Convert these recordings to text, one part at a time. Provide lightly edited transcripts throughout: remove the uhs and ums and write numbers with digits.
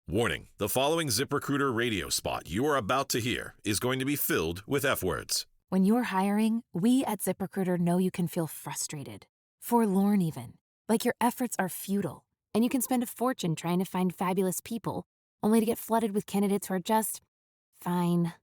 Warning, the following ZipRecruiter radio spot you are about to hear is going to be filled with F-words. When you're hiring, we at ZipRecruiter know you can feel frustrated, forlorn even, like your efforts are futile, and you can spend a fortune trying to find fabulous people, only to get flooded with candidates who are just fine.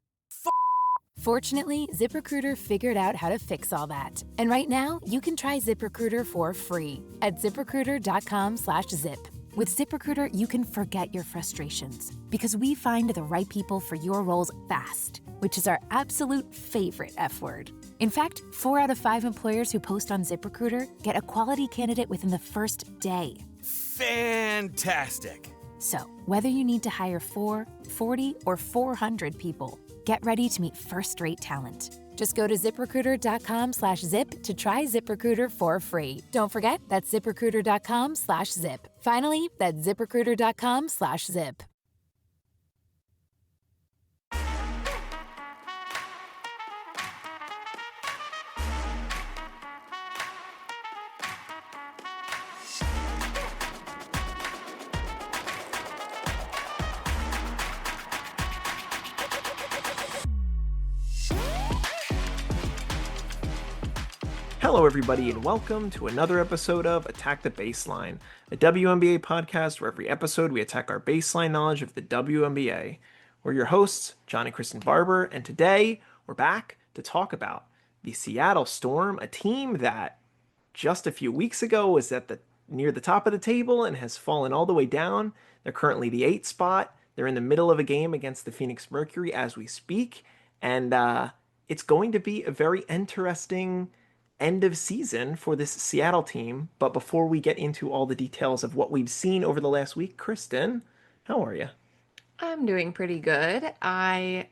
Fortunately, ZipRecruiter figured out how to fix all that. And right now, you can try ZipRecruiter for free at ZipRecruiter.com/zip. With ZipRecruiter, you can forget your frustrations because we find the right people for your roles fast, which is our absolute favorite F word. In fact, 4 out of 5 employers who post on ZipRecruiter get a quality candidate within the first day. Fantastic. So, whether you need to hire 4, 40, or 400 people, get ready to meet first-rate talent. Just go to ZipRecruiter.com/zip to try ZipRecruiter for free. Don't forget, that's ZipRecruiter.com/zip. Finally, that's ZipRecruiter.com/zip. Hello, everybody, and welcome to another episode of Attack the Baseline, a WNBA podcast where every episode we attack our baseline knowledge of the WNBA. We're your hosts, John and Kristen Barber, and today we're back to talk about the Seattle Storm, a team that just a few weeks ago was near the top of the table and has fallen all the way down. They're currently the 8th spot. They're in the middle of a game against the Phoenix Mercury as we speak, and it's going to be a very interesting end of season for this Seattle team. But before we get into all the details of what we've seen over the last week, Kristen, how are you? I'm doing pretty good. I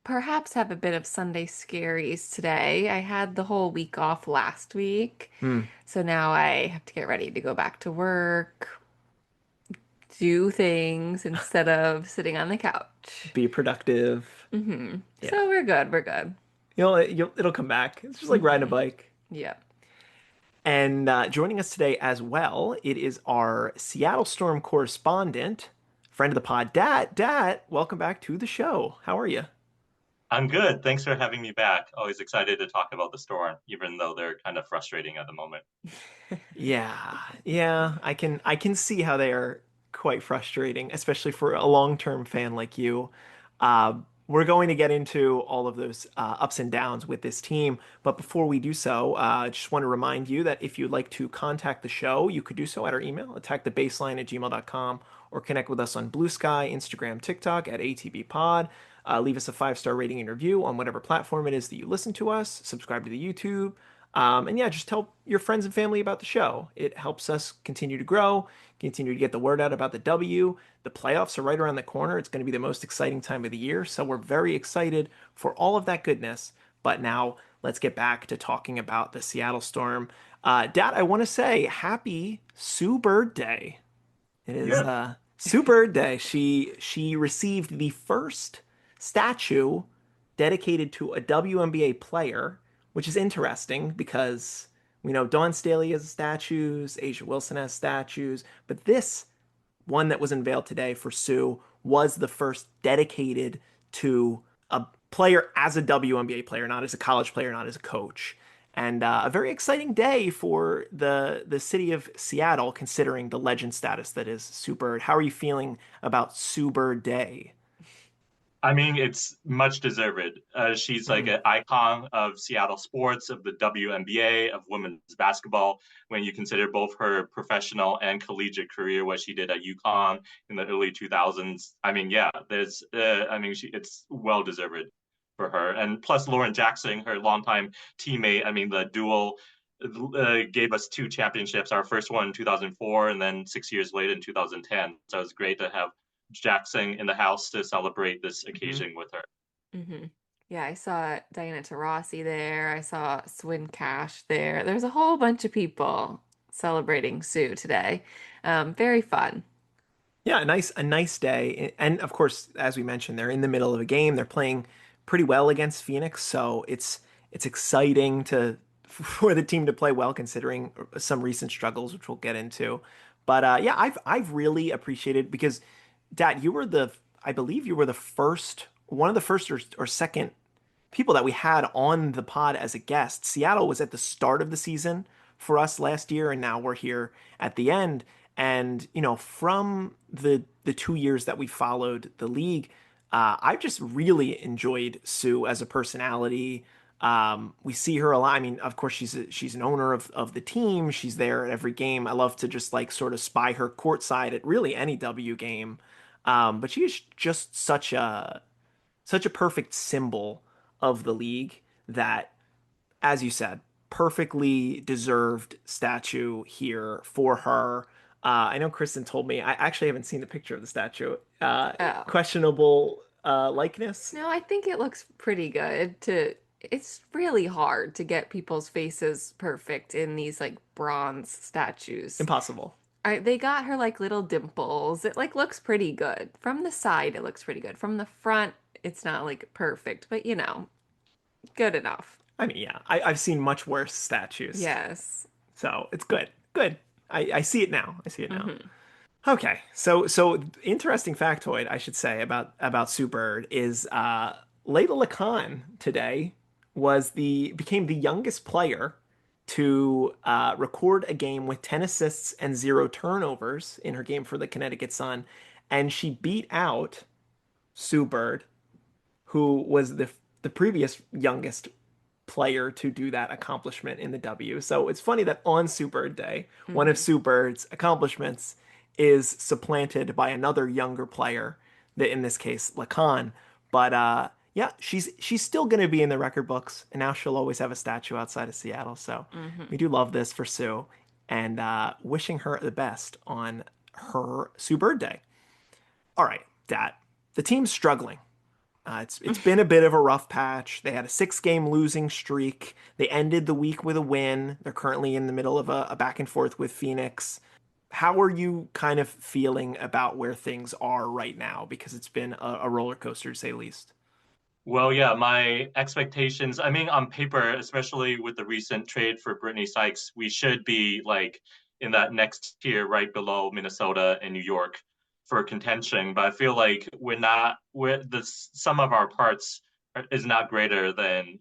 perhaps have a bit of Sunday scaries today. I had the whole week off last week, so now I have to get ready to go back to work, do things instead of sitting on the couch. Be productive. Yeah. Yeah. So we're good. We're good. It'll come back. It's just like riding a bike. Yeah. And joining us today as well, it is our Seattle Storm correspondent, friend of the pod, Dat. Dat, welcome back to the show. How are you? I'm good. Thanks for having me back. Always excited to talk about the Storm, even though they're kind of frustrating at the moment. Yeah. I can see how they are quite frustrating, especially for a long-term fan like you. We're going to get into all of those ups and downs with this team. But before we do so, I just want to remind you that if you'd like to contact the show, you could do so at our email, attackthebaseline@gmail.com, or connect with us on Bluesky, Instagram, TikTok at ATBPod. Leave us a 5-star rating and review on whatever platform it is that you listen to us. Subscribe to the YouTube. And yeah, just tell your friends and family about the show. It helps us continue to grow, continue to get the word out about the W. The playoffs are right around the corner. It's going to be the most exciting time of the year. So we're very excited for all of that goodness. But now let's get back to talking about the Seattle Storm. Dad, I want to say happy Sue Bird Day. It is Sue Bird Day. She received the first statue dedicated to a WNBA player, which is interesting because we know Dawn Staley has statues, Asia Wilson has statues, but this one that was unveiled today for Sue was the first dedicated to a player as a WNBA player, not as a college player, not as a coach. And a very exciting day for the city of Seattle, considering the legend status that is Sue Bird. How are you feeling about Sue Bird Day? I mean, it's much deserved. She's like an icon of Seattle sports, of the WNBA, of women's basketball, when you consider both her professional and collegiate career, what she did at UConn in the early 2000s. I mean, yeah, it's well deserved for her. And plus Lauren Jackson, her longtime teammate, I mean, the duel gave us 2 championships, our first one in 2004, and then 6 years later in 2010. So it was great to have Jackson in the house to celebrate this occasion with her. Mm-hmm. Yeah, I saw Diana Taurasi there. I saw Swin Cash there. There's a whole bunch of people celebrating Sue today. Very fun. Yeah, a nice day. And of course, as we mentioned, they're in the middle of a game. They're playing pretty well against Phoenix, so it's exciting for the team to play well considering some recent struggles, which we'll get into. But yeah, I've really appreciated because Dad, I believe you were the first, one of the first or second people that we had on the pod as a guest. Seattle was at the start of the season for us last year, and now we're here at the end. And from the 2 years that we followed the league, I've just really enjoyed Sue as a personality. We see her a lot. I mean, of course, she's an owner of the team. She's there at every game. I love to just like sort of spy her courtside at really any W game. But she is just such a perfect symbol of the league that, as you said, perfectly deserved statue here for her. I know Kristen told me, I actually haven't seen the picture of the statue. Oh. Questionable likeness. No, I think it looks pretty good to it's really hard to get people's faces perfect in these like bronze statues. Impossible. They got her like little dimples. It like looks pretty good. From the side, it looks pretty good. From the front, it's not like perfect, but good enough. I mean, yeah, I've seen much worse statues. Yes. So it's good. Good. I see it now. I see it now. Hmm. Okay, so interesting factoid I should say about Sue Bird is Layla Lacan today became the youngest player to record a game with 10 assists and 0 turnovers in her game for the Connecticut Sun, and she beat out Sue Bird, who was the previous youngest player to do that accomplishment in the W. So it's funny that on Sue Bird Day, one of Hmm. Sue Bird's accomplishments is supplanted by another younger player, that in this case Lacan. But yeah, she's still going to be in the record books, and now she'll always have a statue outside of Seattle. So Hmm. we do love this for Sue, and wishing her the best on her Sue Bird Day. All right, Dad, the team's struggling. It's been a bit of a rough patch. They had a 6 game losing streak. They ended the week with a win. They're currently in the middle of a back and forth with Phoenix. How are you kind of feeling about where things are right now? Because it's been a roller coaster to say the least. Well, yeah, my expectations, I mean, on paper, especially with the recent trade for Brittany Sykes, we should be like in that next tier right below Minnesota and New York for contention. But I feel like we're the sum of our parts is not greater than,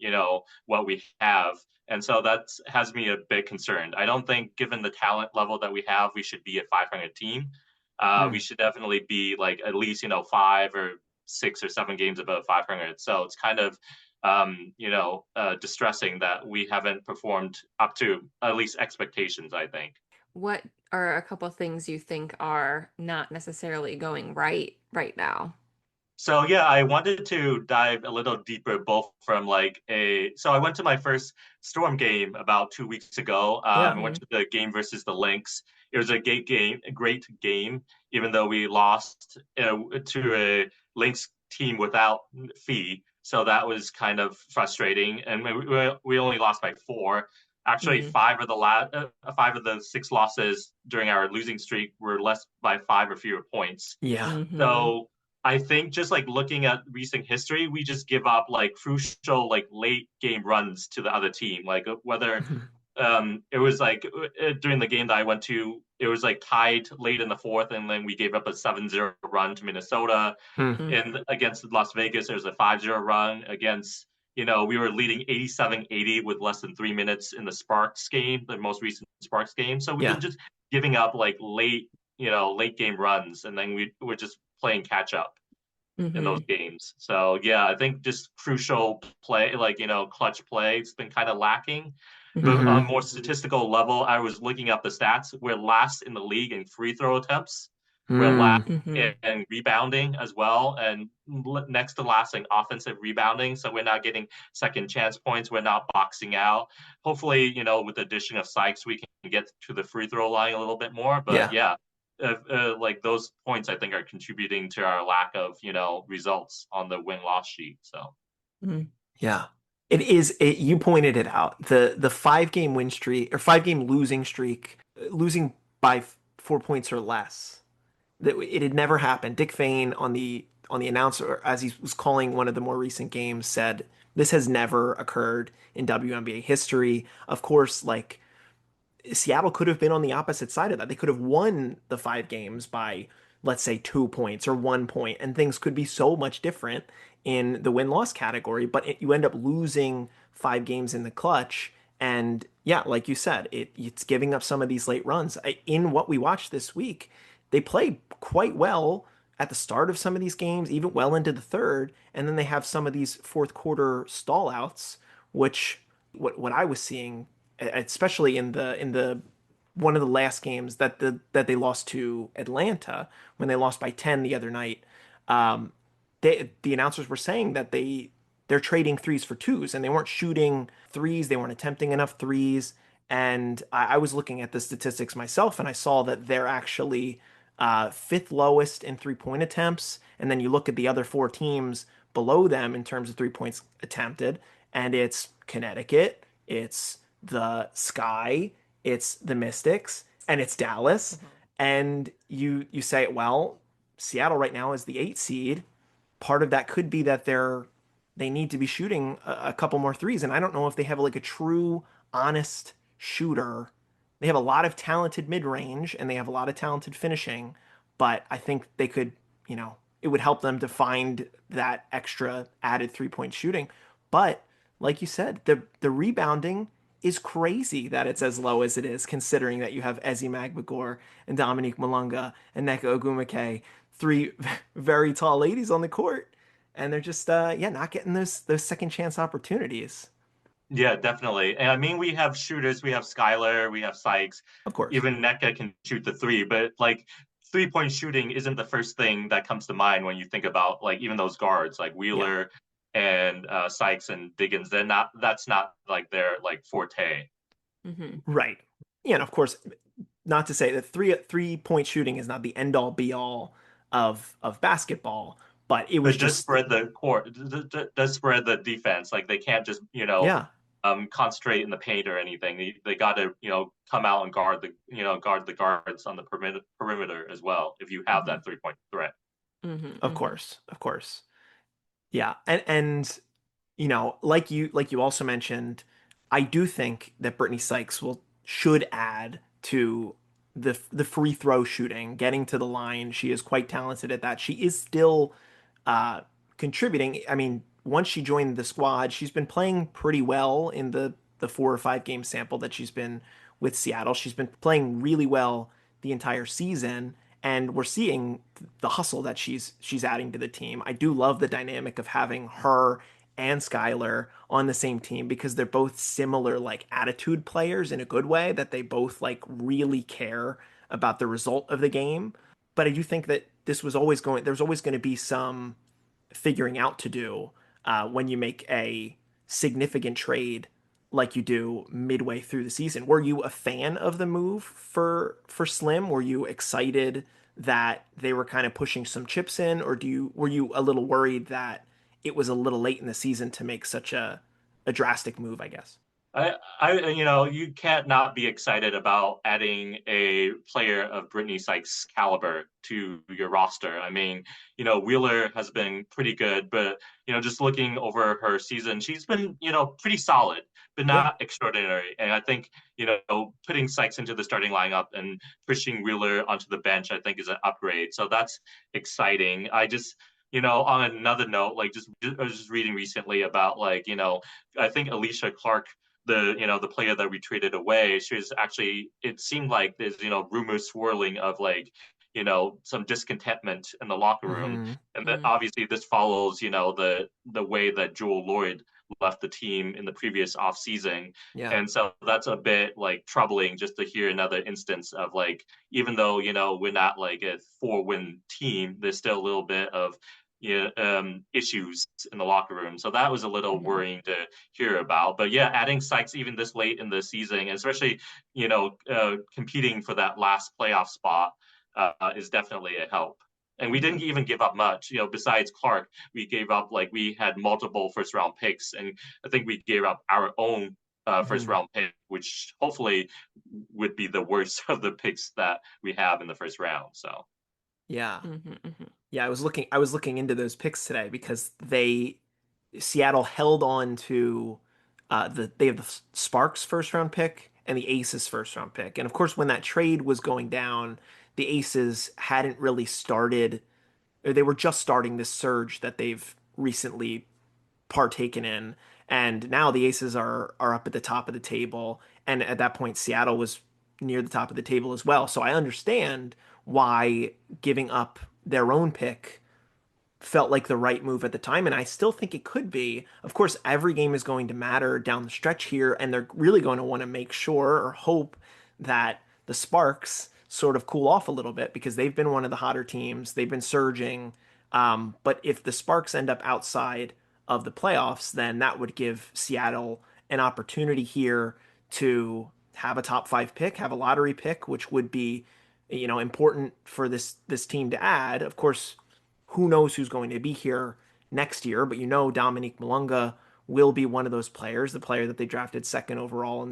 what we have. And so that has me a bit concerned. I don't think, given the talent level that we have, we should be a 500 team. We Hmm. should definitely be like at least, 5 or 6 or 7 games above 500. So it's kind of, distressing that we haven't performed up to at least expectations, I think. What are a couple things you think are not necessarily going right now? So yeah, I wanted to dive a little deeper, both from so I went to my first Storm game about 2 weeks ago. Yeah. I went Hmm. to the game versus the Lynx. It was a great game, even though we lost to a Lynx team without Fee. So that was kind of frustrating, and we only lost by 4. Actually, Hmm. 5 of the 6 losses during our losing streak were less by 5 or fewer points. Yeah. Hmm. So I think just like looking at recent history, we just give up like crucial like late game runs to the other team. Like whether it was like during the game that I went to, it was like tied late in the fourth, and then we gave up a 7-0 run to Minnesota. Hmm. And against Las Vegas, there was a 5-0 run against. We were leading 87-80 with less than 3 minutes in the Sparks game, the most recent Sparks game. So we've been Yeah. just giving up like late game runs, and then we're just playing catch up in those Hmm. games. So yeah, I think just crucial play, like clutch play, it's been kind of lacking. But on a Hmm. more statistical level, I was looking up the stats. We're last in the league in free throw attempts. We're last Hmm. Hmm. in rebounding as well, and next to last in offensive rebounding. So we're not getting second chance points. We're not boxing out. Hopefully, with the addition of Sykes, we can get to the free throw line a little bit more. But Yeah. yeah, like those points, I think are contributing to our lack of results on the win loss sheet. So Hmm. Yeah. It is you pointed it out. The 5 game win streak or 5 game losing streak, losing by 4 points or less. That it had never happened. Dick Fain on the announcer as he was calling one of the more recent games said this has never occurred in WNBA history. Of course, Seattle could have been on the opposite side of that. They could have won the 5 games by let's say 2 points or 1 point, and things could be so much different in the win-loss category, but you end up losing 5 games in the clutch. And yeah, like you said, it's giving up some of these late runs. In what we watched this week, they played quite well at the start of some of these games, even well into the third, and then they have some of these fourth quarter stallouts, which what I was seeing, especially in the one of the last games that they lost to Atlanta when they lost by 10 the other night. Um, the announcers were saying that they're trading threes for twos, and they weren't shooting threes, they weren't attempting enough threes. And I was looking at the statistics myself, and I saw that they're actually fifth lowest in 3-point attempts. And then you look at the other 4 teams below them in terms of 3 points attempted, and it's Connecticut, it's the Sky, it's the Mystics, and it's Dallas. And you say, well, Seattle right now is the 8 seed. Part of that could be that they need to be shooting a couple more threes, and I don't know if they have like a true honest shooter. They have a lot of talented mid-range and they have a lot of talented finishing, but I think they could, it would help them to find that extra added 3-point shooting. But like you said, the rebounding is crazy that it's as low as it is, considering that you have Ezi Magbagor and Dominique Malunga and Nneka Ogwumike, three very tall ladies on the court, and they're just not getting those second chance opportunities. Yeah, definitely. And I mean, we have shooters, we have Skylar, we have Sykes, Of course. even NECA can shoot the three, but like 3-point shooting isn't the first thing that comes to mind when you think about like even those guards like Yeah. Wheeler and Sykes and Diggins. That's not like their like forte. Right. Yeah, and of course, not to say that three-point shooting is not the end all be all of basketball, but it was But does just spread the court, does spread the defense. Like they can't just, yeah. concentrate in the paint or anything. They got to, come out and guard the guards on the perimeter as well. If you have Mhm. that 3-point threat. Of course. Of course. Yeah. And like you also mentioned, I do think that Brittany Sykes should add to the free throw shooting, getting to the line. She is quite talented at that. She is still uh, contributing. I mean, once she joined the squad, she's been playing pretty well in the 4 or 5 game sample that she's been with Seattle. She's been playing really well the entire season, and we're seeing the hustle that she's adding to the team. I do love the dynamic of having her and Skylar on the same team because they're both similar like attitude players in a good way, that they both like really care about the result of the game. But I do think that there's always going to be some figuring out to do when you make a significant trade like you do midway through the season. Were you a fan of the move for Slim? Were you excited that they were kind of pushing some chips in, or were you a little worried that it was a little late in the season to make such a drastic move, I guess? You can't not be excited about adding a player of Brittany Sykes' caliber to your roster. I mean, Wheeler has been pretty good, but just looking over her season, she's been pretty solid, but Yeah. not extraordinary. And I think putting Sykes into the starting lineup and pushing Wheeler onto the bench, I think is an upgrade. So that's exciting. I just on another note, like I was just reading recently about like I think Alicia Clark, the player that we traded away, she was actually, it seemed like there's rumors swirling of like some discontentment in the locker room, Hmm. and that obviously this follows the way that Jewel Lloyd left the team in the previous off season. Yeah. And so that's a bit like troubling just to hear another instance of like, even though we're not like a 4-win team, there's still a little bit of issues in the locker room. So that was a little worrying to hear about. But yeah, adding Sykes even this late in the season, especially competing for that last playoff spot, is definitely a help. And we didn't even give up much. Besides Clark, we gave up like we had multiple first round picks, and I think we gave up our own first Hmm. round pick, which hopefully would be the worst of the picks that we have in the first round. So Yeah. Yeah, I was looking into those picks today because Seattle held on to they have the Sparks first round pick and the Aces first round pick. And of course when that trade was going down, the Aces hadn't really started, or they were just starting this surge that they've recently partaken in. And now the Aces are up at the top of the table. And at that point, Seattle was near the top of the table as well. So I understand why giving up their own pick felt like the right move at the time, and I still think it could be. Of course, every game is going to matter down the stretch here, and they're really going to want to make sure or hope that the Sparks sort of cool off a little bit because they've been one of the hotter teams. They've been surging. But if the Sparks end up outside of the playoffs, then that would give Seattle an opportunity here to have a top five pick, have a lottery pick, which would be, important for this team to add. Of course, who knows who's going to be here next year, but Dominique Malunga will be one of those players, the player that they drafted second overall in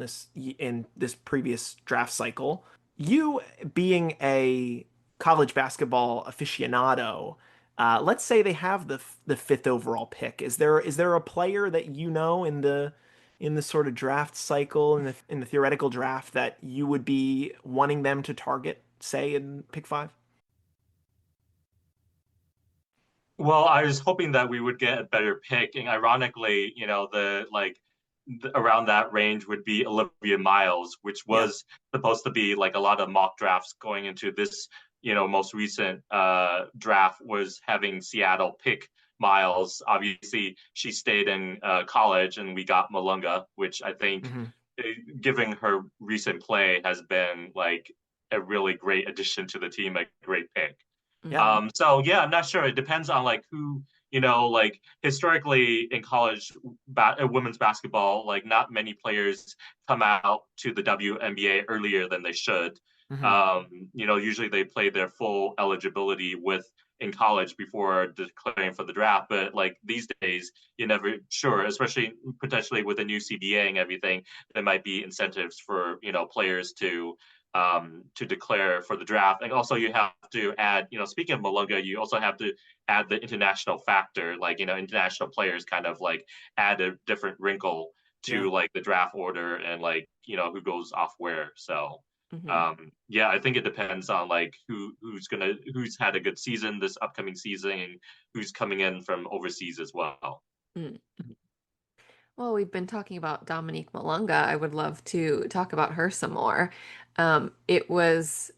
this previous draft cycle. You being a college basketball aficionado, let's say they have the fifth overall pick. Is there a player that in the sort of draft cycle in the theoretical draft that you would be wanting them to target, say in pick five? Well, I was hoping that we would get a better pick, and ironically, around that range would be Olivia Miles, which Yeah. was supposed to be like a lot of mock drafts going into this, most recent draft was having Seattle pick Miles. Obviously, she stayed in college, and we got Malunga, which I think, Hmm. given her recent play, has been like a really great addition to the team, a great pick. Yeah. Mhm. So yeah, I'm not sure. It depends on like who, like historically in college women's basketball, like not many players come out to the WNBA earlier than they should. Hmm. Usually they play their full eligibility with in college before declaring for the draft. But like these days, you're never sure, especially potentially with the new CBA and everything, there might be incentives for, players to declare for the draft. And also you have to add, speaking of Malunga, you also have to add the international factor, like, international players kind of like add a different wrinkle Yeah. to like the draft order and like, who goes off where. So Mhm. yeah, I think it depends on like who's had a good season this upcoming season and who's coming in from overseas as well. Mm. Well, we've been talking about Dominique Malunga. I would love to talk about her some more. It was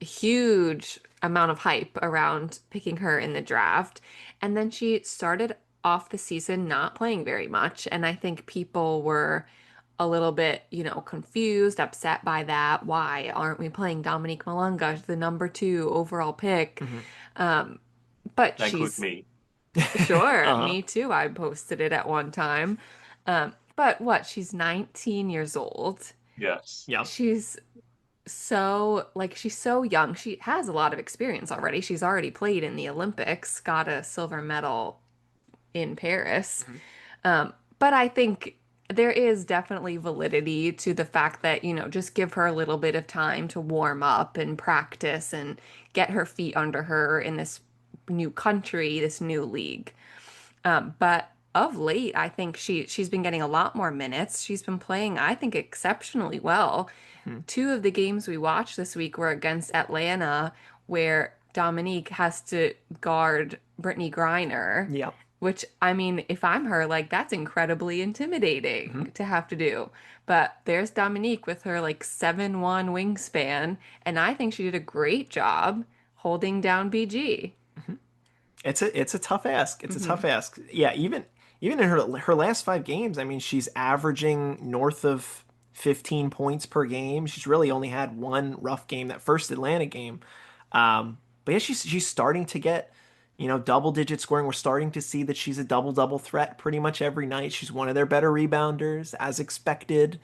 a huge amount of hype around picking her in the draft. And then she started off the season not playing very much. And I think people were a little bit, confused, upset by that. Why aren't we playing Dominique Malunga, the number two overall pick? Hmm. Um, but That includes she's me. Sure, Uh-huh. me too. I posted it at one time. But what? She's 19 years old. Yes. Yeah. She's she's so young. She has a lot of experience already. She's already played in the Olympics, got a silver medal in Paris. Mhm. But I think there is definitely validity to the fact that, just give her a little bit of time to warm up and practice and get her feet under her in this new country, this new league. But of late, I think she's been getting a lot more minutes. She's been playing, I think, exceptionally well. Mhm. Two of the games we watched this week were against Atlanta, where Dominique has to guard Brittany Griner, Yeah. which, I mean, if I'm her, like, that's incredibly Mhm. intimidating to have to do. But there's Dominique with her, like, 7'1" wingspan, and I think she did a great job holding down BG. Mhm. It's a tough ask. It's a Hmm. tough ask. Yeah, even in her last five games, I mean, she's averaging north of 15 points per game. She's really only had one rough game, that first Atlanta game. But yeah, she's starting to get, double digit scoring. We're starting to see that she's a double threat pretty much every night. She's one of their better rebounders, as expected.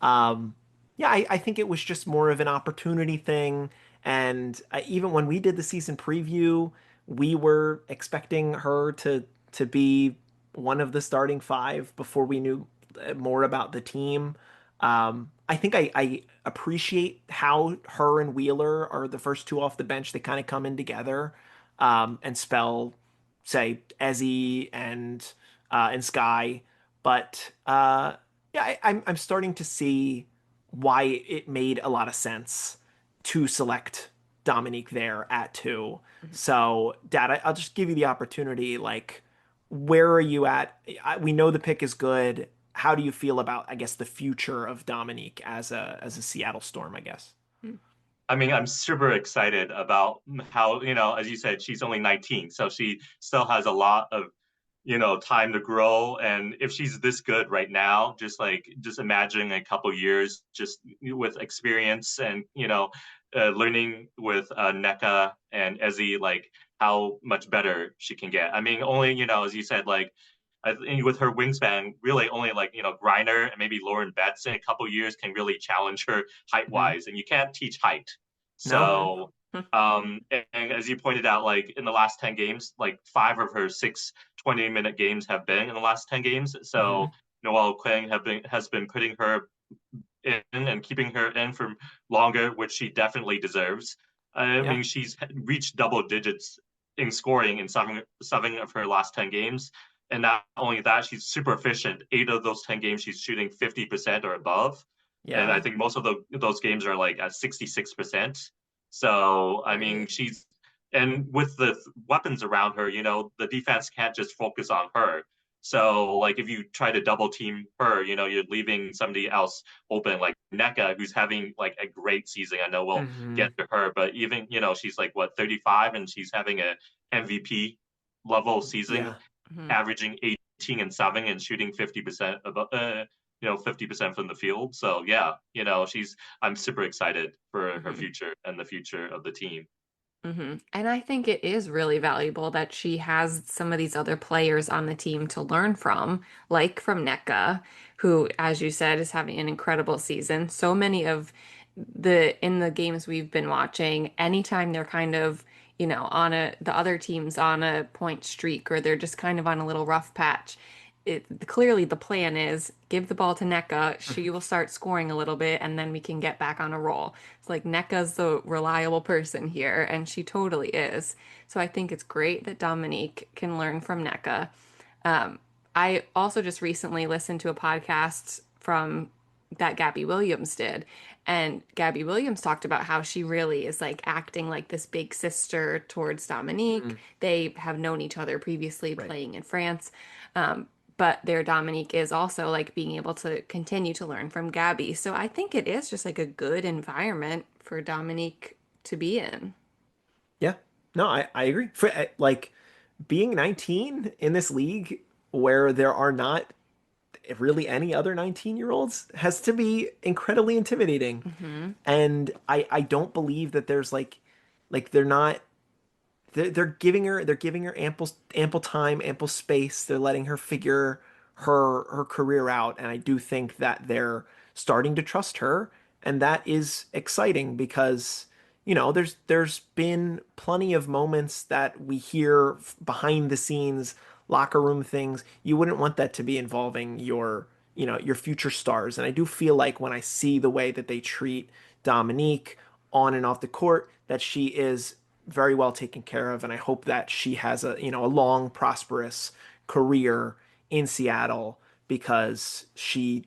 Um, yeah, I think it was just more of an opportunity thing. And even when we did the season preview, we were expecting her to be one of the starting five before we knew more about the team. I think I appreciate how her and Wheeler are the first two off the bench. They kind of come in together and spell, say, Ezzy and Sky. But yeah, I'm starting to see why it made a lot of sense to select Dominique there at 2. So, Dad, I'll just give you the opportunity. Like, where are you at? We know the pick is good. How do you feel about, I guess, the future of Dominique as a Seattle Storm, I guess? I mean, I'm super excited about how, as you said, she's only 19, so she still has a lot of, time to grow. And if she's this good right now, just imagining a couple years, just with experience and, learning with NECA and Ezzy, like how much better she can get. I mean, only, as you said, like, I think with her wingspan, really only like, Griner and maybe Lauren Betts in a couple years can really challenge her height wise. And you can't teach height. No. So, and as you pointed out, like in the last 10 games, like 5 of her 6 20-minute games have been in the last 10 games. So Noelle Quinn has been putting her in and keeping her in for longer, which she definitely deserves. I mean, she's reached double digits in scoring in seven of her last 10 games. And not only that, she's super efficient. 8 of those 10 games, she's shooting 50% or above. Yeah. And I think most of those games are like at 66%. So, I mean, and with the weapons around her, the defense can't just focus on her. So, like, if you try to double team her, you're leaving somebody else open, like NECA, who's having like a great season. I know we'll get to her, but even, she's like, 35, and she's having a MVP level season, averaging 18 and 7 and shooting 50% above, 50% from the field. So yeah, I'm super excited for her future and the future of the team. And I think it is really valuable that she has some of these other players on the team to learn from, like from NECA, who, as you said, is having an incredible season. So many of in the games we've been watching, anytime they're kind of, the other team's on a point streak or they're just kind of on a little rough patch, clearly the plan is give the ball to NECA. She will start scoring a little bit, and then we can get back on a roll. It's like NECA's the reliable person here, and she totally is. So I think it's great that Dominique can learn from NECA. I also just recently listened to a podcast from that Gabby Williams did. And Gabby Williams talked about how she really is like acting like this big sister towards Dominique. They have known each other previously playing in France. But their Dominique is also like being able to continue to learn from Gabby. So I think it is just like a good environment for Dominique to be in. Yeah. No, I agree. For like being 19 in this league where there are not really any other 19-year-olds has to be incredibly intimidating. And I don't believe that there's like they're not they're giving her ample time, ample space. They're letting her figure her career out, and I do think that they're starting to trust her, and that is exciting because there's been plenty of moments that we hear behind the scenes locker room things. You wouldn't want that to be involving your future stars, and I do feel like when I see the way that they treat Dominique on and off the court, that she is very well taken care of, and I hope that she has a long, prosperous career in Seattle because she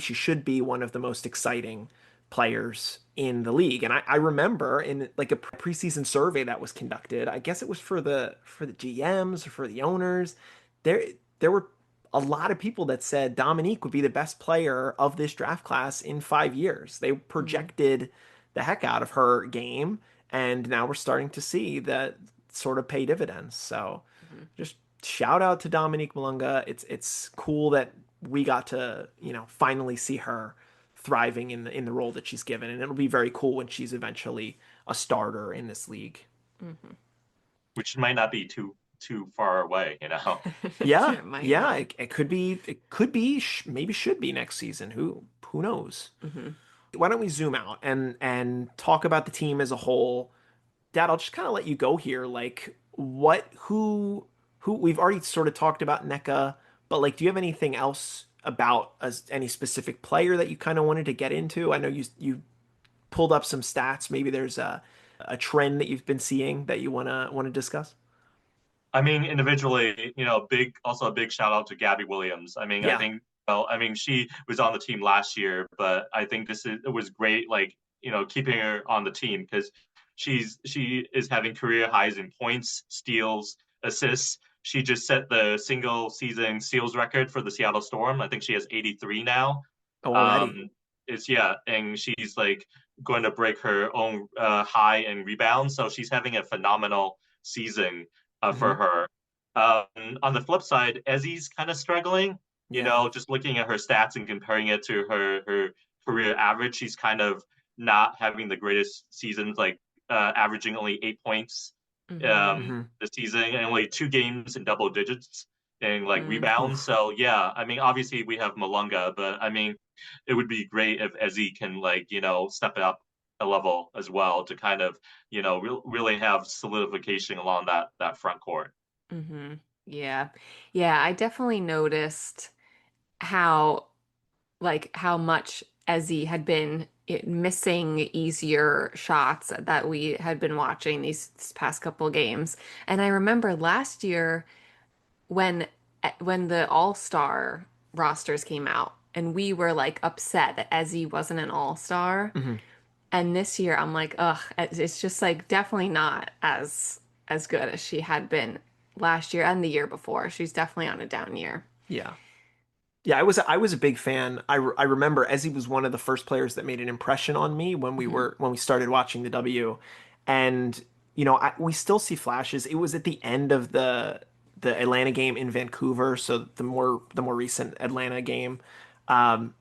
should be one of the most exciting players in the league. And I remember in like a preseason survey that was conducted, I guess it was for the GMs or for the owners, there were a lot of people that said Dominique would be the best player of this draft class in 5 years. They projected the heck out of her game, and now we're starting to see that sort of pay dividends. So just shout out to Dominique Malunga. It's cool that we got to, finally see her thriving in the role that she's given. And it'll be very cool when she's eventually a starter in this league. Which might not be too far away, Yeah. Sure, Yeah. It could be, maybe should be next season. Who knows? Why don't we zoom out and talk about the team as a whole? Dad, I'll just kind of let you go here. Like, who we've already sort of talked about NECA, but like, do you have anything else about any specific player that you kind of wanted to get into? I know you pulled up some stats. Maybe there's a trend that you've been seeing that you wanna discuss. I mean, individually, also a big shout out to Gabby Williams. I mean, I Yeah. think, she was on the team last year, but I think it was great, like, keeping her on the team because she is having career highs in points, steals, assists. She just set the single season steals record for the Seattle Storm. I think she has 83 now. Oh, already. It's yeah, and she's like going to break her own high in rebounds. So she's having a phenomenal season for Hmm. her. On the flip side, Ezzy's kind of struggling. Yeah. Just looking at her stats and comparing it to her career average, she's kind of not having the greatest seasons, like averaging only 8 points Mm-hmm. Hmm. this season and only 2 games in double digits and like rebounds. Oof. So yeah, I mean, obviously we have Malunga, but I mean, it would be great if Ezzy can like step it up a level as well to kind of really have solidification along that front court. Mm-hmm. Yeah. Yeah, I definitely noticed how how much Ezzy had been missing easier shots that we had been watching these past couple games. And I remember last year when when the All-Star rosters came out and we were like upset that Ezzy wasn't an All-Star. Hmm. And this year I'm like, ugh, it's just like definitely not as good as she had been last year and the year before. She's definitely on a down year. Yeah. Yeah, I was a big fan. I remember Ezzy was one of the first players that made an impression on me when Hmm. we started watching the W, and we still see flashes. It was at the end of the Atlanta game in Vancouver, so the more recent Atlanta game.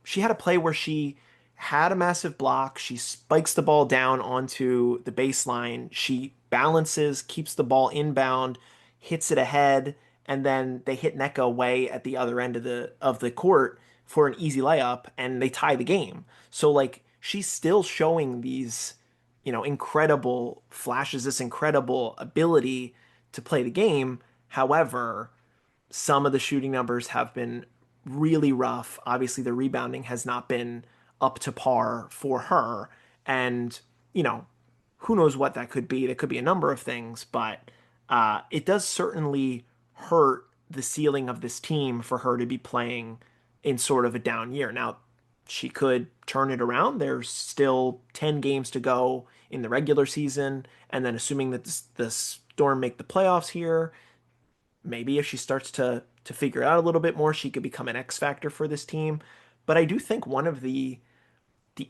She had a play where she had a massive block. She spikes the ball down onto the baseline. She balances, keeps the ball inbound, hits it ahead, and then they hit Neko away at the other end of the court for an easy layup, and they tie the game. So like she's still showing these, incredible flashes, this incredible ability to play the game. However, some of the shooting numbers have been really rough. Obviously, the rebounding has not been up to par for her. And, you know, who knows what that could be? That could be a number of things, but it does certainly hurt the ceiling of this team for her to be playing in sort of a down year. Now, she could turn it around. There's still 10 games to go in the regular season. And then assuming that the Storm make the playoffs here, maybe if she starts to figure it out a little bit more, she could become an X factor for this team. But I do think one of the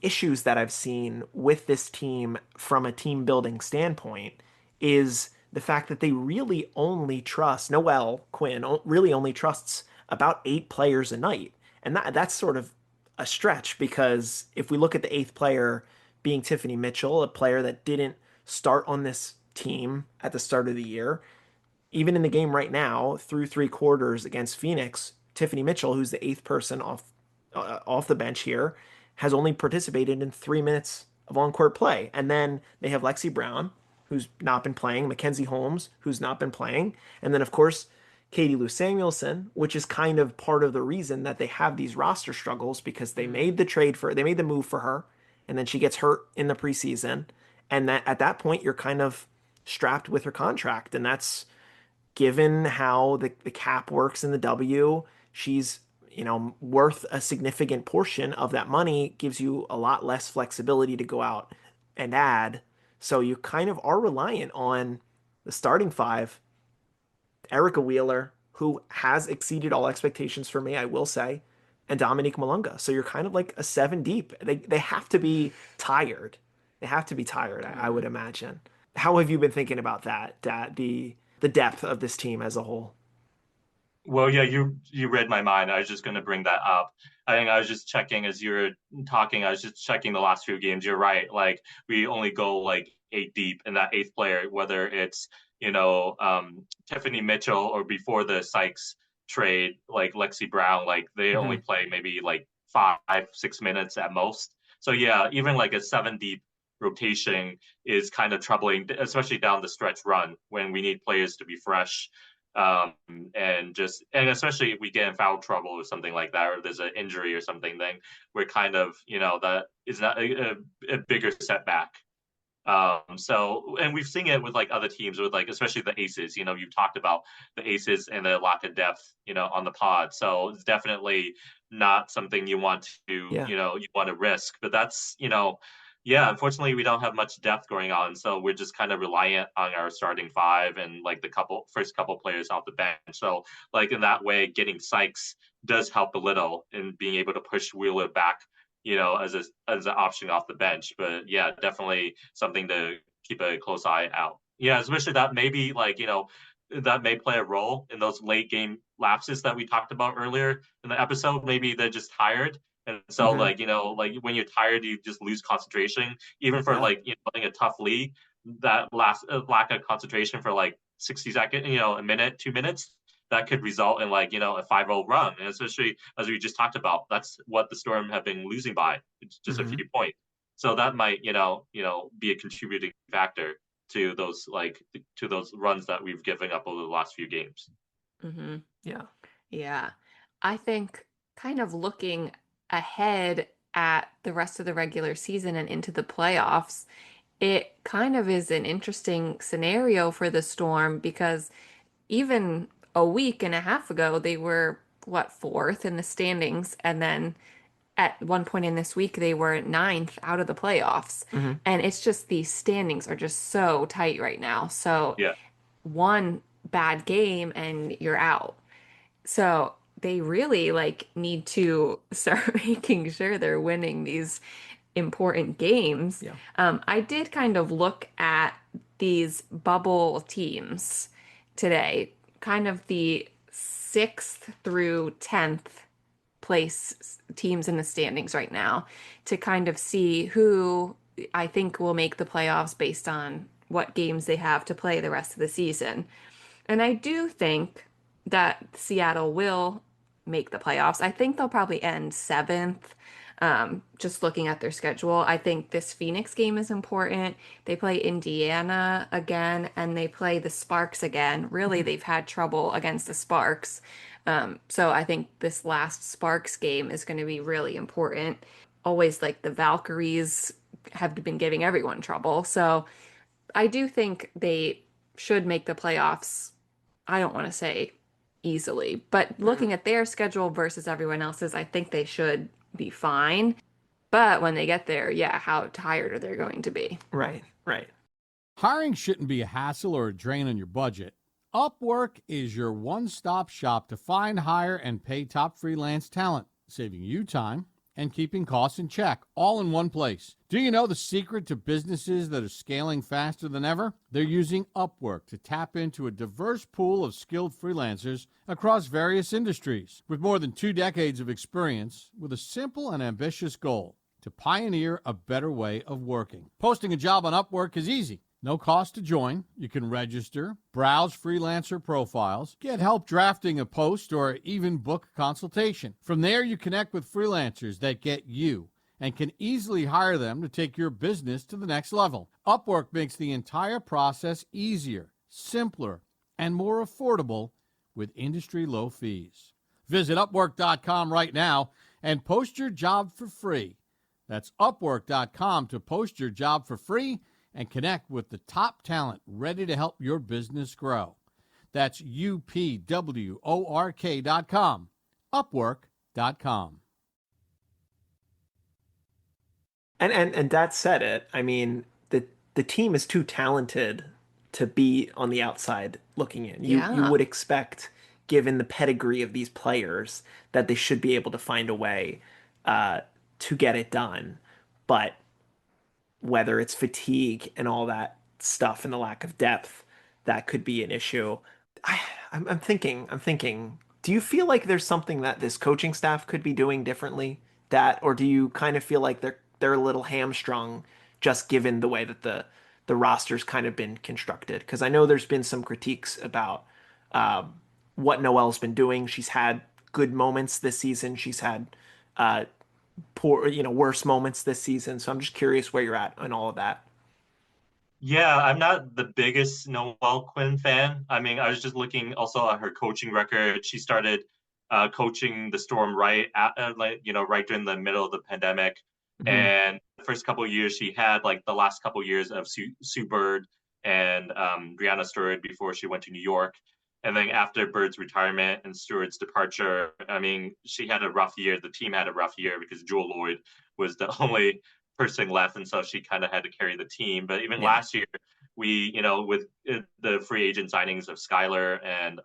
issues that I've seen with this team from a team building standpoint is the fact that they really only trust Noelle Quinn really only trusts about 8 players a night. And that's sort of a stretch because if we look at the eighth player being Tiffany Mitchell, a player that didn't start on this team at the start of the year, even in the game right now, through 3 quarters against Phoenix, Tiffany Mitchell, who's the eighth person off the bench here, has only participated in 3 minutes of on-court play. And then they have Lexi Brown, who's not been playing, Mackenzie Holmes, who's not been playing, and then of course Katie Lou Samuelson, which is kind of part of the reason that they have these roster struggles because they made the move for her, and then she gets hurt in the preseason, and that at that point you're kind of strapped with her contract, and that's given how the cap works in the W, she's, worth a significant portion of that money, gives you a lot less flexibility to go out and add. So you kind of are reliant on the starting five, Erica Wheeler, who has exceeded all expectations for me, I will say, and Dominique Malunga. So you're kind of like a 7 deep. They have to be tired. They have to be tired, I would imagine. How have you been thinking about that the depth of this team as a whole? Well, yeah, you read my mind. I was just going to bring that up. I think I was just checking as you were talking. I was just checking the last few games. You're right. Like we only go like 8 deep in that eighth player, whether it's Tiffany Mitchell or before the Sykes trade, like Lexi Brown. Like they only Hmm. play maybe like 5, 6 minutes at most. So yeah, even like a 7 deep rotation is kind of troubling, especially down the stretch run when we need players to be fresh um, and especially if we get in foul trouble or something like that, or there's an injury or something, then we're kind of that is not a bigger setback. So and we've seen it with like other teams with like especially the aces. You've talked about the aces and the lack of depth, on the pod. So it's definitely not something you want to Yeah. you want to risk. But that's Yeah, unfortunately, we don't have much depth going on, so we're just kind of reliant on our starting five and like the first couple players off the bench. So, like in that way, getting Sykes does help a little in being able to push Wheeler back, as an option off the bench. But yeah, definitely something to keep a close eye out. Yeah, especially that maybe that may play a role in those late game lapses that we talked about earlier in the episode. Maybe they're just tired, and so, Hmm. like when you're tired, you just lose concentration. Even for Yeah. playing a tough league, that last lack of concentration for like 60 seconds, a minute, 2 minutes, that could result in a 5-0 run. And especially as we just talked about, that's what the Storm have been losing by, just a Hmm. few points. So that might, be a contributing factor to those runs that we've given up over the last few games. Mm-hmm. Yeah. Yeah. I think kind of looking ahead at the rest of the regular season and into the playoffs, it kind of is an interesting scenario for the Storm because even a week and a half ago, they were, what, fourth in the standings. And then at one point in this week, they were ninth out of the playoffs. Hmm. And it's just these standings are just so tight right now. So Yeah. one bad game and you're out. So they really need to start making sure they're winning these important games. Yeah. I did kind of look at these bubble teams today, kind of the sixth through 10th place teams in the standings right now, to kind of see who I think will make the playoffs based on what games they have to play the rest of the season. And I do think that Seattle will make the playoffs. I think they'll probably end seventh. Just looking at their schedule, I think this Phoenix game is important. They play Indiana again and they play the Sparks again. Really, they've had trouble against the Sparks. So I think this last Sparks game is going to be really important. Always like the Valkyries have been giving everyone trouble. So I do think they should make the playoffs. I don't want to say easily, but looking at their schedule versus everyone else's, I think they should be fine. But when they get there, yeah, how tired are they going to be? Right. Right. Hiring shouldn't be a hassle or a drain on your budget. Upwork is your one-stop shop to find, hire, and pay top freelance talent, saving you time and keeping costs in check, all in one place. Do you know the secret to businesses that are scaling faster than ever? They're using Upwork to tap into a diverse pool of skilled freelancers across various industries. With more than 2 decades of experience, with a simple and ambitious goal, to pioneer a better way of working. Posting a job on Upwork is easy. No cost to join. You can register, browse freelancer profiles, get help drafting a post, or even book a consultation. From there, you connect with freelancers that get you and can easily hire them to take your business to the next level. Upwork makes the entire process easier, simpler, and more affordable with industry-low fees. Visit Upwork.com right now and post your job for free. That's Upwork.com to post your job for free and connect with the top talent ready to help your business grow. That's UPWORK.com. Upwork.com. And that said it. I mean, the team is too talented to be on the outside looking in. You Yeah. would expect, given the pedigree of these players, that they should be able to find a way uh, to get it done. But whether it's fatigue and all that stuff and the lack of depth, that could be an issue. I, I'm thinking, do you feel like there's something that this coaching staff could be doing differently? Or do you kind of feel like they're a little hamstrung just given the way that the roster's kind of been constructed? Because I know there's been some critiques about um, what Noelle's been doing. She's had good moments this season. She's had uh, poor, worse moments this season. So I'm just curious where you're at on all of that. Yeah, I'm not the biggest Noelle Quinn fan. I mean, I was just looking also at her coaching record. She started coaching the Storm right during the middle of the pandemic. Hmm. And the first couple of years she had like the last couple of years of Sue Bird and Brianna Stewart before she went to New York. And then after Bird's retirement and Stewart's departure, I mean, she had a rough year. The team had a rough year because Jewel Lloyd was the only person left, and so she kind of had to carry the team. But even Yeah. last year, we, with the free agent signings of Skylar and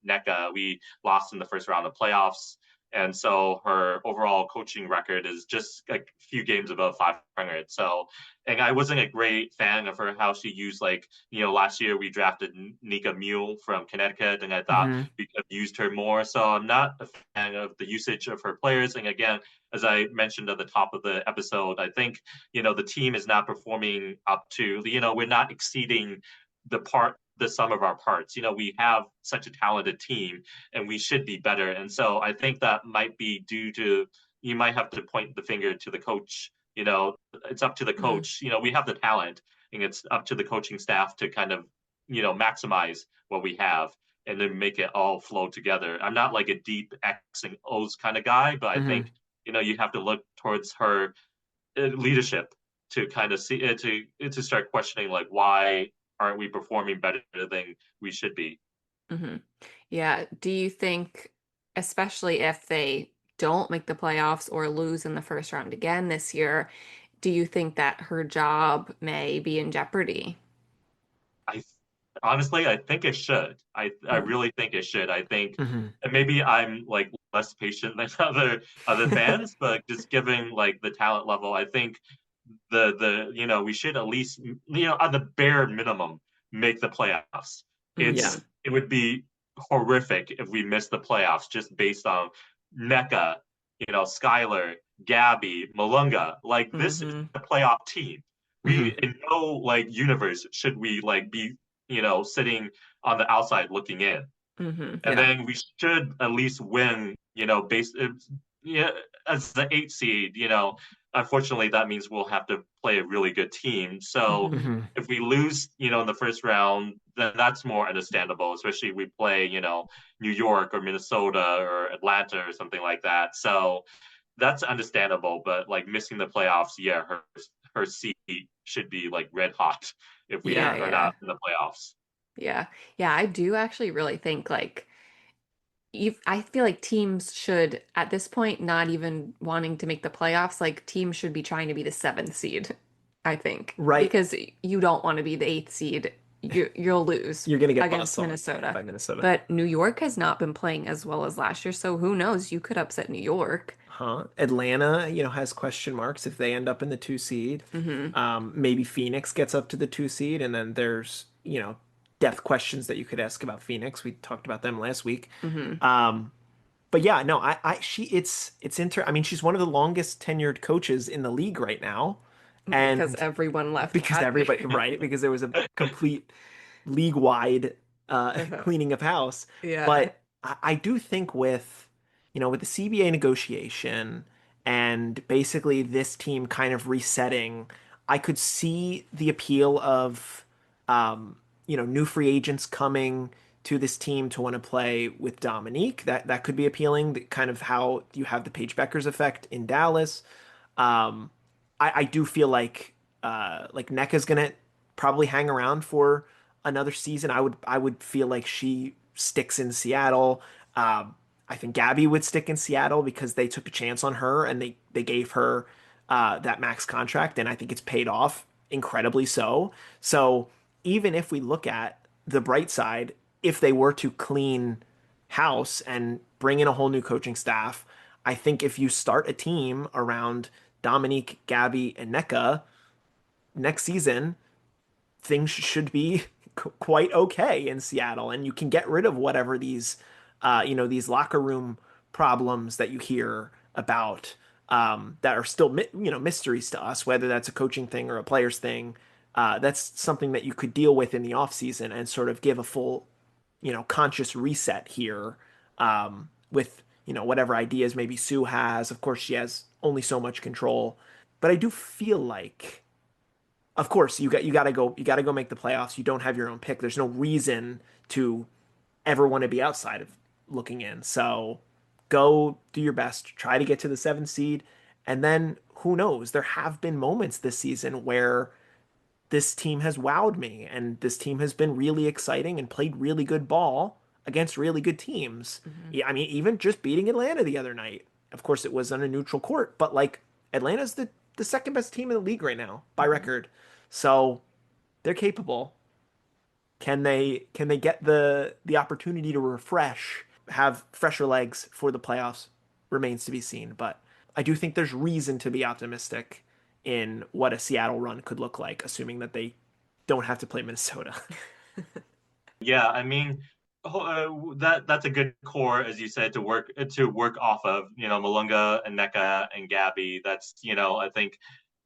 NECA, we lost in the first round of playoffs. And so her overall coaching record is just a few games above 500. So, and I wasn't a great fan of her, how she used, like, last year we drafted Nika Mule from Connecticut, and I thought we could have used her more. So I'm not a fan of the usage of her players. And again, as I mentioned at the top of the episode, I think, the team is not performing up to, we're not exceeding the sum of our parts. We have such a talented team and we should be better. And so I think that might be due to, you might have to point the finger to the coach. It's up to the coach. We have the talent, and it's up to the coaching staff to kind of, maximize what we have and then make it all flow together. I'm not like a deep X and O's kind of guy, but I think, you have to look towards her leadership to kind of see to start questioning, like, why aren't we performing better than we should be? Yeah. Do you think, especially if they don't make the playoffs or lose in the first round again this year, do you think that her job may be in jeopardy? Honestly, I think it should. I really think it should. I think, and maybe I'm like less patient than other fans, but just given like the talent level, I think the we should at least, at the bare minimum, make the playoffs. It would be horrific if we missed the playoffs just based on NECA, Skylar, Gabby, Malunga. Like, this is a playoff team. We in no like universe should we like be sitting on the outside looking in. And then we should at least win, based as the 8th seed. Unfortunately, that means we'll have to play a really good team. So if we lose, in the first round, then that's more understandable, especially if we play, New York or Minnesota or Atlanta or something like that. So that's understandable. But like missing the playoffs, her seat should be like red hot if we are not in the playoffs. Yeah. I do actually really think like I feel like teams should, at this point, not even wanting to make the playoffs, like teams should be trying to be the 7th seed, I think. Right. Because you don't want to be the 8th seed. You'll lose. You're going to get against bussed Minnesota. by Minnesota. But New York has not been playing as well as last year, so who knows? You could upset New York. Atlanta, has question marks if they end up in the 2 seed. Maybe Phoenix gets up to the 2 seed, and then there's, depth questions that you could ask about Phoenix. We talked about them last week. But yeah, no, it's I mean, she's one of the longest tenured coaches in the league right now. And because everyone left. Because everybody, right? Because there was a complete league-wide cleaning of house. Yeah. But I do think with the CBA negotiation and basically this team kind of resetting, I could see the appeal of new free agents coming to this team to want to play with Dominique. That could be appealing. Kind of how you have the Paige Beckers effect in Dallas. I do feel like NECA's gonna probably hang around for another season. I would feel like she sticks in Seattle. I think Gabby would stick in Seattle because they took a chance on her and they gave her that max contract, and I think it's paid off incredibly so. So even if we look at the bright side, if they were to clean house and bring in a whole new coaching staff, I think if you start a team around Dominique, Gabby, and NECA next season, things should be quite okay in Seattle, and you can get rid of whatever these locker room problems that you hear about that are still mysteries to us, whether that's a coaching thing or a players thing. That's something that you could deal with in the offseason and sort of give a full, conscious reset here with, whatever ideas maybe Sue has. Of course, she has only so much control, but I do feel like, of course, you got to go make the playoffs. You don't have your own pick. There's no reason to ever want to be outside of looking in. So go do your best, try to get to the 7th seed, and then who knows? There have been moments this season where this team has wowed me, and this team has been really exciting and played really good ball against really good teams. I mean, even just beating Atlanta the other night. Of course, it was on a neutral court, but like Atlanta's the the second best team in the league right now by record. So they're capable. Can they get the opportunity to refresh, have fresher legs for the playoffs? Remains to be seen, but I do think there's reason to be optimistic in what a Seattle run could look like, assuming that they don't have to play Minnesota. Yeah, I mean, that's a good core, as you said, to work off of. Malunga and Neka and Gabby. That's I think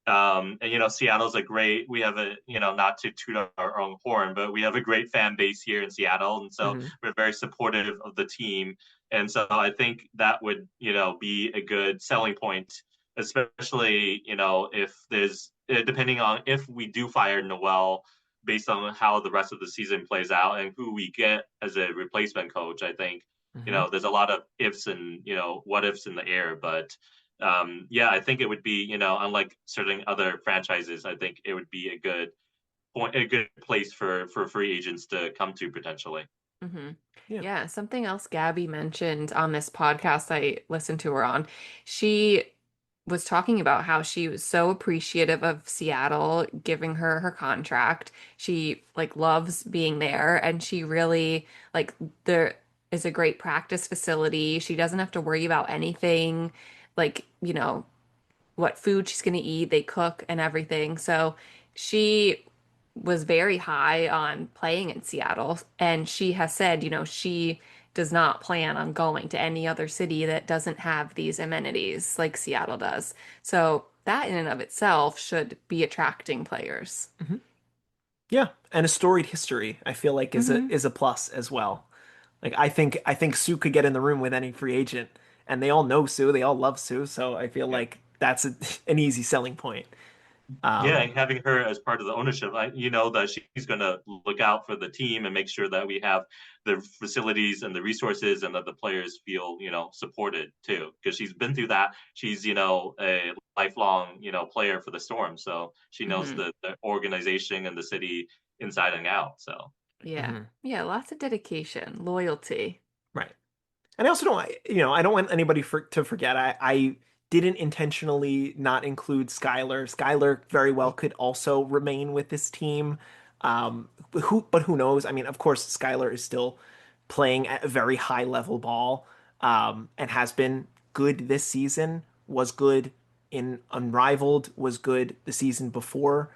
and Seattle's a great. We have not to toot our own horn, but we have a great fan base here in Seattle, and so Hmm. we're very supportive of the team. And so I think that would be a good selling point, especially if there's depending on if we do fire Noelle based on how the rest of the season plays out and who we get as a replacement coach. I think Hmm. there's a lot of ifs and what ifs in the air, but yeah, I think it would be, unlike certain other franchises, I think it would be a good point, a good place for free agents to come to potentially. Hmm. Yeah. Yeah, something else Gabby mentioned on this podcast I listened to her on. She was talking about how she was so appreciative of Seattle giving her her contract. She like loves being there and she really like there is a great practice facility. She doesn't have to worry about anything like, what food she's going to eat. They cook and everything. So she was very high on playing in Seattle. And she has said, she does not plan on going to any other city that doesn't have these amenities like Seattle does. So that in and of itself should be attracting players. Hmm. Yeah, and a storied history, I feel like Hmm. is a plus as well. Like I think Sue could get in the room with any free agent, and they all know Sue, they all love Sue, so I feel Yeah. like that's an easy selling point. Yeah, Um, and having her as part of the ownership, that she's going to look out for the team and make sure that we have the facilities and the resources and that the players feel, supported too. Because she's been through that. She's, a lifelong, player for the Storm. So she knows Hmm. the organization and the city inside and out. So, Yeah. mhm, Yeah. Lots of dedication, loyalty. right. And I also don't, I don't want anybody to forget. I didn't intentionally not include Skylar. Skylar very well could also remain with this team. But who knows? I mean, of course, Skylar is still playing at a very high level ball, and has been good this season. Was good in Unrivaled. Was good the season before.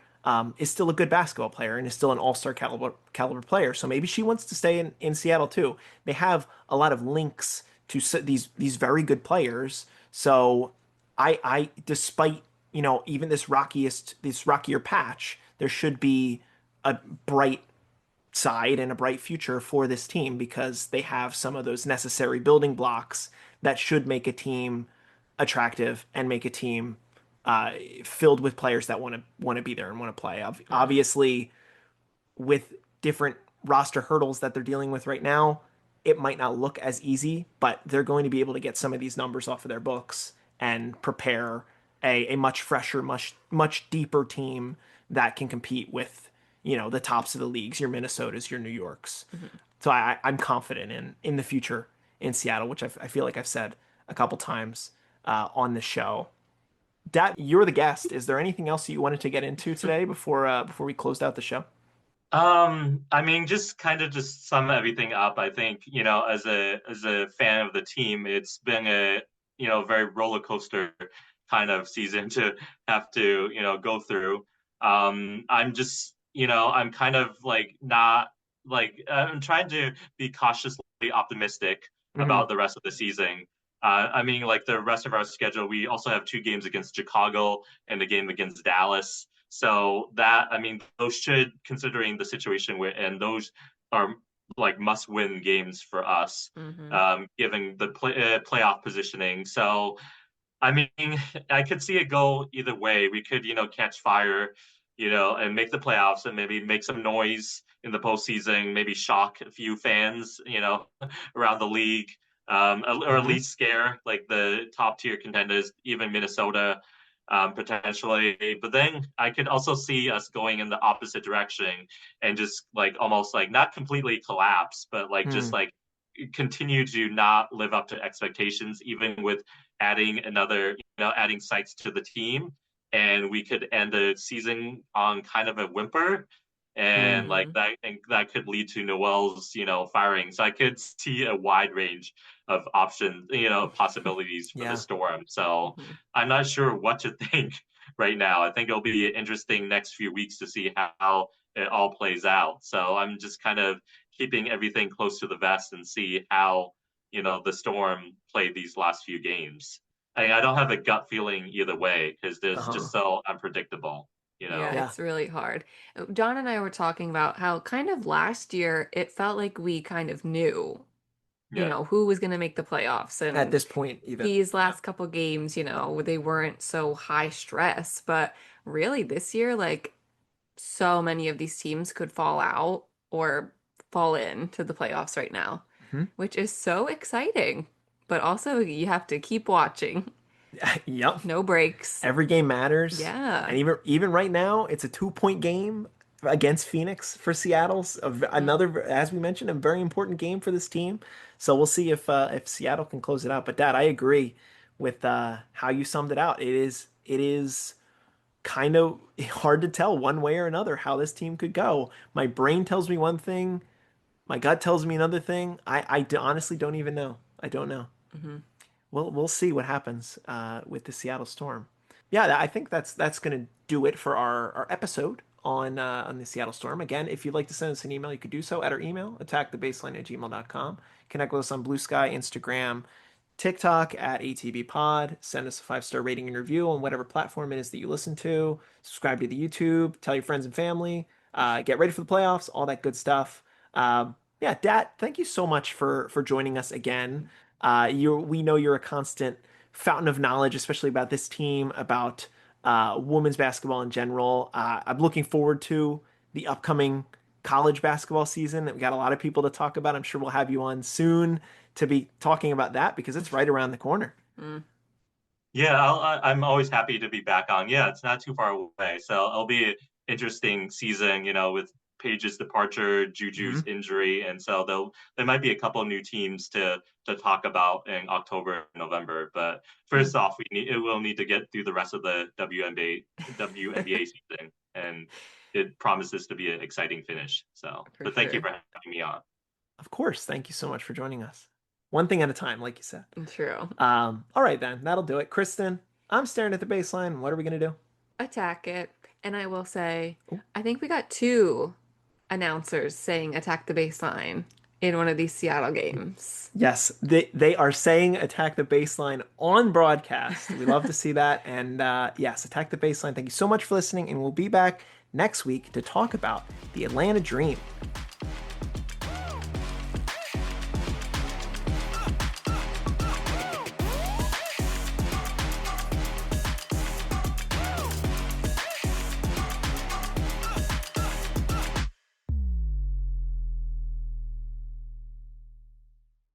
Is still a good basketball player and is still an all-star caliber player. So maybe she wants to stay in Seattle too. They have a lot of links to these very good players. So I despite even this rockier patch, there should be a bright side and a bright future for this team because they have some of those necessary building blocks that should make a team attractive and make a team filled with players that want to be there and want to play. Hmm. Obviously, with different roster hurdles that they're dealing with right now, it might not look as easy, but they're going to be able to get some of these numbers off of their books and prepare a much fresher, much deeper team that can compete with, the tops of the leagues, your Minnesotas, your New Yorks. Hmm. So I'm confident in the future in Seattle, which I feel like I've said a couple times on this show. Dat, you're the guest. Is there anything else you wanted to get into today before we closed out the show? I mean, just kind of just sum everything up. I think, as a fan of the team, it's been a, very roller coaster kind of season to have to, go through. I'm just, I'm kind of like not like I'm trying to be cautiously optimistic Hmm. about the rest of the season. I mean, like the rest of our schedule, we also have two games against Chicago and a game against Dallas. So that, I mean, those should, considering the situation we're in, those are like must-win games for us, Hmm. given the playoff positioning. So, I mean, I could see it go either way. We could, catch fire, and make the playoffs and maybe make some noise in the postseason, maybe shock a few fans, around the league, or at Hmm. least scare like the top tier contenders, even Minnesota, potentially. But then I could also see us going in the opposite direction and just like almost like not completely collapse, but like just Hmm. like continue to not live up to expectations, even with adding another, adding sites to the team. and we could end the season on kind of a whimper. And like that could lead to Noelle's, firing. So I could see a wide range of options, possibilities for the Storm. So I'm not sure what to think right now. I think it'll be interesting next few weeks to see how it all plays out. So I'm just kind of keeping everything close to the vest and see how, the Storm played these last few games. I don't have a gut feeling either way because there's just so unpredictable. Yeah, it's really hard. John and I were talking about how kind of last year it felt like we kind of knew, who was going to make the playoffs. And at this point, even these last couple games, they weren't so high stress. But really this year, like so many of these teams could fall out or fall into the playoffs right now, which is so exciting. But also you have to keep watching. Yep. No breaks. Every game matters. Yeah. And even right now, it's a 2-point game against Phoenix for Seattle's another, as we mentioned, a very important game for this team. So we'll see if Seattle can close it out. But Dad, I agree with how you summed it out. It is kind of hard to tell one way or another how this team could go. My brain tells me one thing, my gut tells me another thing. I honestly don't even know. I don't know. We'll see what happens with the Seattle Storm. Yeah, I think that's going to do it for our episode on the Seattle Storm. Again, if you'd like to send us an email, you could do so at our email, attackthebaseline@gmail.com. Connect with us on Bluesky, Instagram, TikTok at ATBPod. Send us a 5-star rating and review on whatever platform it is that you listen to. Subscribe to the YouTube. Tell your friends and family. Get ready for the playoffs. All that good stuff. Yeah, Dad, thank you so much for joining us again. We know you're a constant fountain of knowledge, especially about this team, about women's basketball in general. I'm looking forward to the upcoming college basketball season. We got a lot of people to talk about. I'm sure we'll have you on soon to be talking about that because it's right around the corner. Yeah, I'm always happy to be back on. Yeah, it's not too far away. So it'll be an interesting season, with Paige's departure, Juju's injury, and so there might be a couple of new teams to talk about in October, November. But first off, we'll need to get through the rest of the WNBA season, and it promises to be an exciting finish. So, but thank you for having me on. Of course, thank you so much for joining us. One thing at a time, like you said. True. All right then, that'll do it. Kristen, I'm staring at the baseline. What are we gonna do? Attack it. And I will say, I think we got 2 announcers saying attack the baseline in one of these Seattle games. Yes, they are saying attack the baseline on broadcast. We love to see that. And yes, attack the baseline. Thank you so much for listening. And we'll be back next week to talk about the Atlanta Dream.